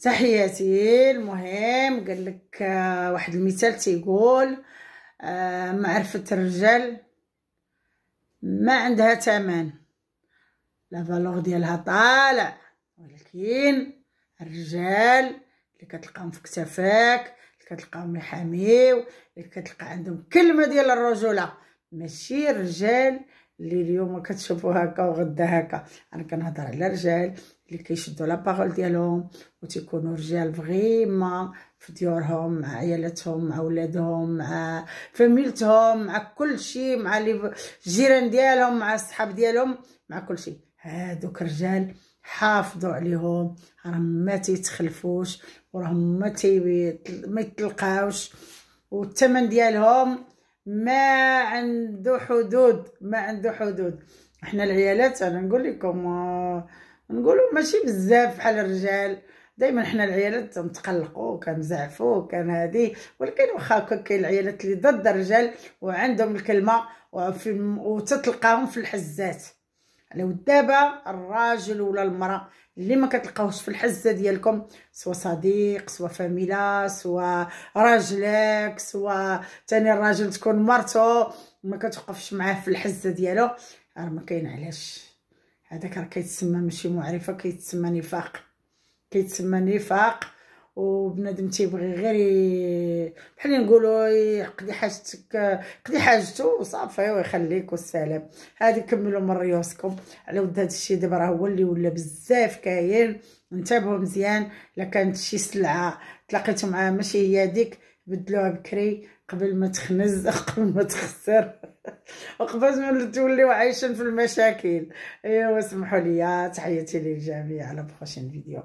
تحياتي. المهم قال لك واحد المثال تيقول معرفة الرجال ما عندها ثمن، لا فالور ديالها طالع، ولكن الرجال اللي كتلقاهم في كتافك، اللي كتلقاهم يحاميو، اللي كتلقى عندهم كلمه ديال الرجوله، ماشي الرجال اللي اليوم كتشوفوا هكا وغدا هكا. انا كنهضر على الرجال اللي كيشدوا لا باغول ديالهم وتيكونوا رجال فغيما في ديورهم مع عيالاتهم مع ولادهم مع فاميلتهم مع كل شيء، مع الجيران ديالهم مع الصحاب ديالهم مع كل شيء. هادوك الرجال حافظوا عليهم، راهم ما تيتخلفوش وراهم ما يتلقاوش، والثمن ديالهم ما عنده حدود، ما عنده حدود. احنا العيالات انا نقول لكم نقولوا ماشي بزاف بحال الرجال، دائما حنا العيالات نتقلقوا كنزعفوا كان هادي، ولكن واخا كاين العيالات اللي ضد الرجال وعندهم الكلمه وتتلقاهم في الحزات. على دابا الراجل ولا المراه اللي ما كتلقاوش في الحزه ديالكم، سوا صديق سوا فاميلا سوا راجلك سوا تاني الراجل تكون مرته ما كتوقفش معاه في الحزه ديالو، راه ما كاين علاش. هذاك راه كيتسمى ماشي معرفه، كيتسمى نفاق، كيتسمى نفاق. وبنادم تيبغي غير بحال نقولوا يقضي حاجتك، قضي حاجته وصافي ويخليك والسلام. هذه كملوا من ريوسكم على ود هذا الشيء. دابا راه هو اللي ولا بزاف كاين، انتبهوا مزيان. الا كانت شي سلعه تلاقيتوا معاها ماشي هي ديك، بدلوها بكري قبل ما تخنز قبل ما تخسر وقبل ما توليو عايشين في المشاكل. ايوا سمحوا لي، تحياتي للجميع، على بروشين فيديو.